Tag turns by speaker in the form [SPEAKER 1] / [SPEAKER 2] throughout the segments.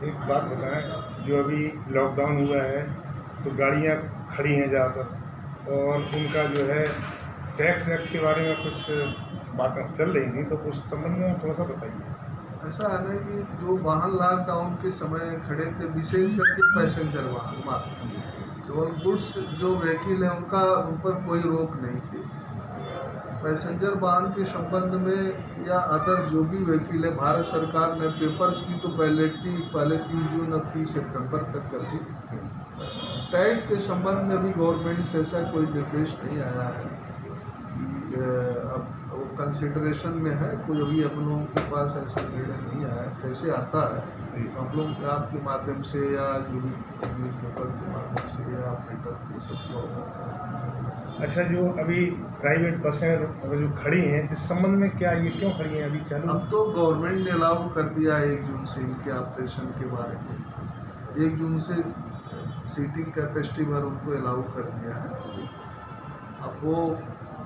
[SPEAKER 1] एक बात बताएं, जो अभी लॉकडाउन हुआ है तो गाड़ियां खड़ी हैं ज़्यादातर, और उनका जो है टैक्स वैक्स के बारे में कुछ बातें चल रही थी, तो उस संबंध में थोड़ा सा बताइए।
[SPEAKER 2] ऐसा है ना कि जो वाहन लॉकडाउन के समय खड़े थे, विशेष करके पैसेंजर वाहन, केवल गुड्स जो व्हीकल है उनका ऊपर कोई रोक नहीं थी। पैसेंजर वाहन के संबंध में या अदर्स जो भी व्हीकल है, भारत सरकार ने पेपर्स की तो पहले 30 जून और 30 सितंबर तक कर दी। टैक्स के संबंध में भी गवर्नमेंट से ऐसा कोई निर्देश नहीं आया है कि अब वो कंसिडरेशन में है, कोई अभी हम लोगों के पास ऐसा निर्णय नहीं आया। कैसे आता है हम लोग आपके माध्यम से या जो भी न्यूज़पेपर के माध्यम से या पेपर के सबको।
[SPEAKER 1] अच्छा, जो अभी प्राइवेट बसें अगर जो खड़ी हैं, इस संबंध में क्या ये क्यों खड़ी हैं अभी चालू?
[SPEAKER 2] अब तो गवर्नमेंट ने अलाउ कर दिया है 1 जून से इनके ऑपरेशन के बारे में। 1 जून से सीटिंग कैपेसिटी भर उनको अलाउ कर दिया है। अब वो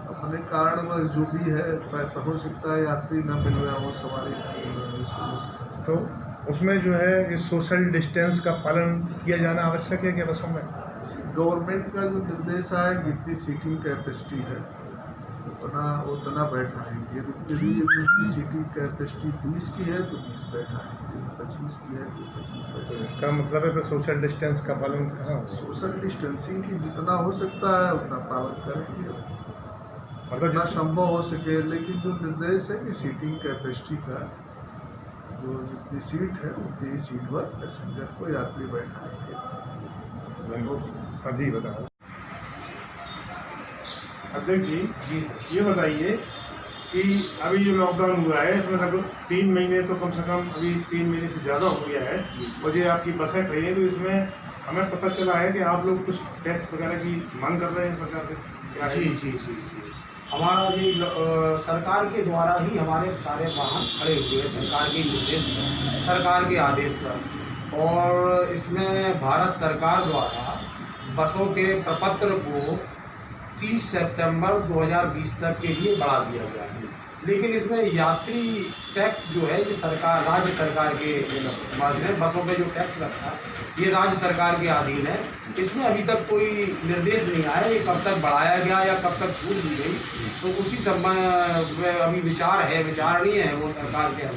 [SPEAKER 2] अपने कारणवश जो भी है, हो सकता है यात्री न मिल रहा हो, सवारी न मिल रहा हो, इस वजह से।
[SPEAKER 1] तो उसमें जो है ये सोशल डिस्टेंस का पालन किया जाना आवश्यक है क्या बसों में?
[SPEAKER 2] गवर्नमेंट का जो निर्देश है, जितनी सीटिंग कैपेसिटी है उतना बैठाएंगे। यदि उनकी सीटिंग कैपेसिटी 20 की है तो 20 बैठाएंगे, 25 की है तो 25
[SPEAKER 1] तो
[SPEAKER 2] बैठाएंगे।
[SPEAKER 1] इसका मतलब है कि सोशल डिस्टेंस का पालन कहाँ होगा?
[SPEAKER 2] सोशल डिस्टेंसिंग की जितना हो सकता है उतना पालन करेंगे,
[SPEAKER 1] मतलब
[SPEAKER 2] जितना संभव हो सके। लेकिन जो निर्देश है कि सीटिंग कैपेसिटी का जो जितनी सीट है उतनी ही सीट पर पैसेंजर को यात्री बैठाएंगे।
[SPEAKER 1] हाँ जी, बताओ। अध्यक्ष जी, ये बताइए कि अभी जो लॉकडाउन हुआ है इसमें लगभग 3 महीने, तो कम से कम अभी 3 महीने से ज़्यादा हो गया है, और ये आपकी बसें खड़ी हैं, तो इसमें हमें पता चला है कि आप लोग कुछ टैक्स वगैरह की मांग कर रहे हैं सरकार से, क्या है?
[SPEAKER 3] जी। हमारा जी सरकार के द्वारा ही हमारे सारे वाहन खड़े हुए हैं, सरकार के निर्देश पर, सरकार के आदेश पर। और इसमें भारत सरकार द्वारा बसों के प्रपत्र को 30 सितंबर 2020 तक के लिए बढ़ा दिया गया है। लेकिन इसमें यात्री टैक्स जो है ये सरकार, राज्य सरकार के माध्यम बसों पे जो टैक्स लगता है ये राज्य सरकार के अधीन है। इसमें अभी तक कोई निर्देश नहीं आया ये कब तक बढ़ाया गया या कब तक छूट दी गई, तो उसी समय में अभी विचार नहीं है वो सरकार के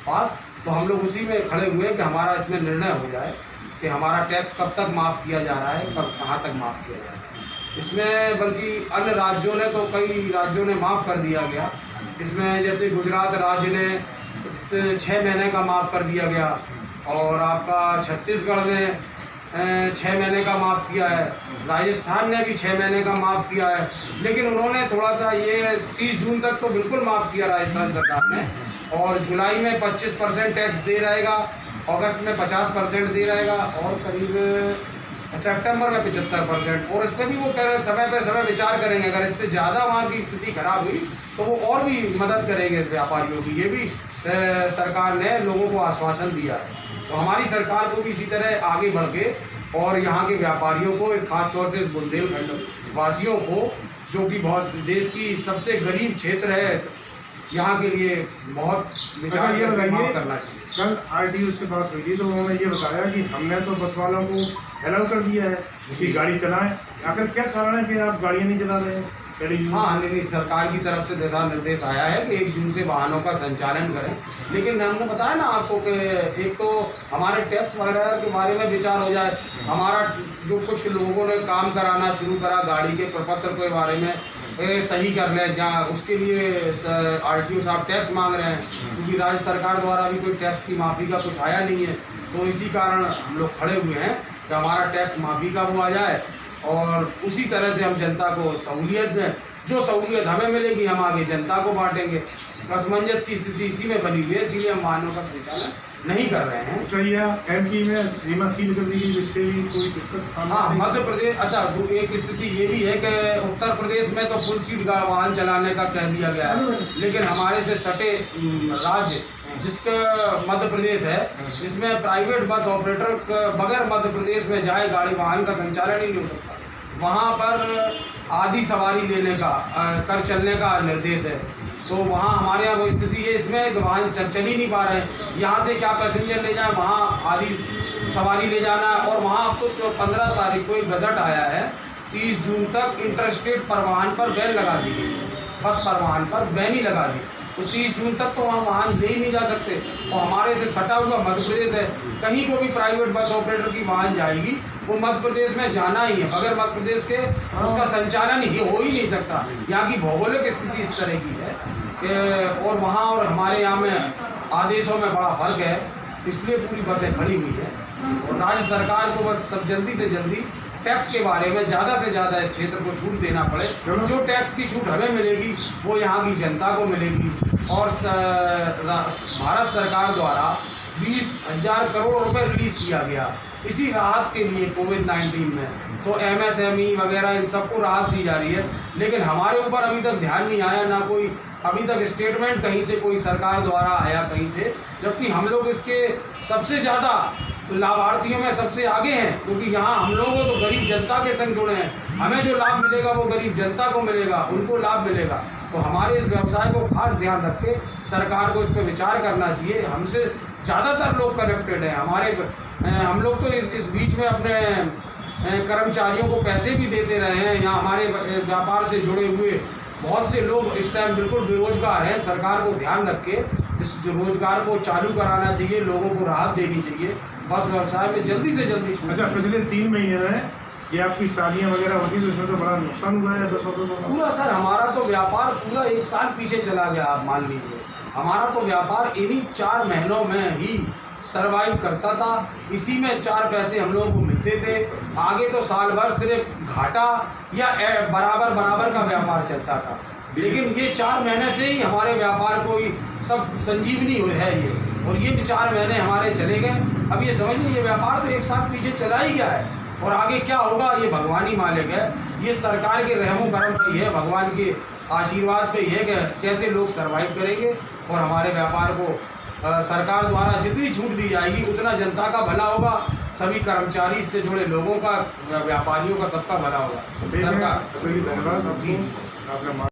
[SPEAKER 3] पास। तो हम लोग उसी में खड़े हुए हैं कि हमारा इसमें निर्णय हो जाए कि हमारा टैक्स कब तक माफ़ किया जा रहा है, कब कहाँ तक माफ़ किया जा रहा है। इसमें बल्कि अन्य राज्यों ने तो कई राज्यों ने माफ़ कर दिया गया। इसमें जैसे गुजरात राज्य ने 6 महीने का माफ़ कर दिया गया, और आपका छत्तीसगढ़ ने 6 महीने का माफ़ किया है, राजस्थान ने भी 6 महीने का माफ़ किया है। लेकिन उन्होंने थोड़ा सा ये 30 जून तक तो बिल्कुल माफ़ किया राजस्थान सरकार ने, और जुलाई में 25% टैक्स दे रहेगा, अगस्त में 50% दे रहेगा, और करीब सितंबर में 75%। और इस पर भी वो कह रहे हैं समय पे समय विचार करेंगे, अगर इससे ज़्यादा वहाँ की स्थिति खराब हुई तो वो और भी मदद करेंगे व्यापारियों की। ये भी सरकार ने लोगों को आश्वासन दिया है। तो हमारी सरकार को भी इसी तरह आगे बढ़ के और यहाँ के व्यापारियों को, खासतौर से बुंदेलखंड वासियों को, जो कि बहुत देश की सबसे गरीब क्षेत्र है, यहाँ के लिए बहुत विचार करना चाहिए।
[SPEAKER 1] कल RTO से बात हुई थी तो उन्होंने ये बताया कि हमने तो बस वालों को अलाउ कर दिया है कि गाड़ी चलाएं। आखिर क्या कारण है कि आप गाड़ियाँ नहीं चला रहे हैं?
[SPEAKER 3] हाँ, नहीं, सरकार की तरफ से दिशा निर्देश आया है कि 1 जून से वाहनों का संचालन करें। लेकिन हमने बताया ना आपको कि एक तो हमारे टैक्स वगैरह के बारे में विचार हो जाए। हमारा जो कुछ लोगों ने काम कराना शुरू करा गाड़ी के प्रपत्र के बारे में सही कर लें, जहाँ उसके लिए RTO साहब टैक्स मांग रहे हैं, क्योंकि राज्य सरकार द्वारा भी कोई टैक्स की माफ़ी का कुछ आया नहीं है। तो इसी कारण हम लोग खड़े हुए हैं कि हमारा टैक्स माफ़ी का वो आ जाए, और उसी तरह से हम जनता को सहूलियत दें। जो सहूलियत हमें मिलेगी हम आगे जनता को बांटेंगे। असमंजस की स्थिति इसी में बनी हुई है, इसलिए हम वाहनों का संचालन नहीं कर रहे हैं।
[SPEAKER 1] अच्छा, MP में सीमा सील कर दी गई, जिससे भी कोई दिक्कत?
[SPEAKER 3] हाँ, मध्य प्रदेश, अच्छा, एक स्थिति ये भी है कि उत्तर प्रदेश में तो फुल सीट वाहन चलाने का कह दिया गया है, लेकिन हमारे से सटे राज्य जिसका मध्य प्रदेश है, इसमें प्राइवेट बस ऑपरेटर बगैर मध्य प्रदेश में जाए गाड़ी वाहन का संचालन ही नहीं हो सकता। वहाँ पर आधी सवारी लेने का कर चलने का निर्देश है। तो वहाँ हमारे यहाँ वो स्थिति है इसमें, वाहन चल ही नहीं पा रहे हैं। यहाँ से क्या पैसेंजर ले जाए, वहाँ आधी सवारी ले जाना। और वहाँ अब तो 15 तारीख को एक गजट आया है, 30 जून तक इंटरस्टेट परिवहन पर बैन लगा दी गई है, बस परिवहन पर बैन ही लगा दी। तो 30 जून तक तो वहाँ वाहन ले ही नहीं जा सकते। और हमारे से सटा हुआ मध्य प्रदेश है, कहीं को भी प्राइवेट बस ऑपरेटर की वाहन जाएगी वो मध्य प्रदेश में जाना ही है, बगैर मध्य प्रदेश के उसका संचालन ही हो ही नहीं सकता। यहाँ की भौगोलिक स्थिति इस तरह की है कि और वहाँ और हमारे यहाँ में आदेशों में बड़ा फर्क है, इसलिए पूरी बसें खड़ी हुई हैं। और राज्य सरकार को बस सब जल्दी से जल्दी टैक्स के बारे में ज़्यादा से ज़्यादा इस क्षेत्र को छूट देना पड़े। जो टैक्स की छूट हमें मिलेगी वो यहाँ की जनता को मिलेगी। और भारत सरकार द्वारा 20,000 करोड़ रुपए रिलीज़ किया गया इसी राहत के लिए कोविड-19 में। तो MSME वगैरह इन सबको राहत दी जा रही है, लेकिन हमारे ऊपर अभी तक ध्यान नहीं आया, ना कोई अभी तक स्टेटमेंट कहीं से कोई सरकार द्वारा आया कहीं से, जबकि हम लोग इसके सबसे ज़्यादा लाभार्थियों में सबसे आगे हैं, क्योंकि यहाँ हम लोग तो गरीब जनता के संग जुड़े हैं। हमें जो लाभ मिलेगा वो गरीब जनता को मिलेगा, उनको लाभ मिलेगा। तो हमारे इस व्यवसाय को खास ध्यान रख के सरकार को इस पर विचार करना चाहिए। हमसे ज़्यादातर लोग कनेक्टेड हैं, हम लोग तो इस बीच में अपने कर्मचारियों को पैसे भी देते रहे हैं। यहाँ हमारे व्यापार से जुड़े हुए बहुत से लोग इस टाइम बिल्कुल बेरोजगार हैं। सरकार को ध्यान रख के इस रोजगार को चालू कराना चाहिए, लोगों को राहत देनी चाहिए, बस व्यवसाय में जल्दी से जल्दी छूट।
[SPEAKER 1] अच्छा, पिछले 3 महीने में ये आपकी शादियाँ वगैरह होती तो इसमें तो बड़ा नुकसान हुआ है बसों को?
[SPEAKER 3] पूरा सर हमारा तो व्यापार पूरा 1 साल पीछे चला गया। आप मान लीजिए हमारा तो व्यापार इन्हीं 4 महीनों में ही सरवाइव करता था, इसी में 4 पैसे हम लोगों को मिलते थे। आगे तो साल भर सिर्फ घाटा या बराबर का व्यापार चलता था, लेकिन ये 4 महीने से ही हमारे व्यापार को ही सब संजीवनी है ये। और ये 4 महीने हमारे चले गए। अब ये समझ लीजिए ये व्यापार तो 1 साल पीछे चला ही गया है, और आगे क्या होगा ये भगवान ही मालिक है। ये सरकार के रहमो करम पे ही है, भगवान के आशीर्वाद पे ही है कि कैसे लोग सर्वाइव करेंगे। और हमारे व्यापार को सरकार द्वारा जितनी छूट दी जाएगी उतना जनता का भला होगा, सभी कर्मचारी से जुड़े लोगों का, व्यापारियों का, सबका भला होगा। सरकार
[SPEAKER 1] धन्यवाद
[SPEAKER 3] जी।
[SPEAKER 1] आपने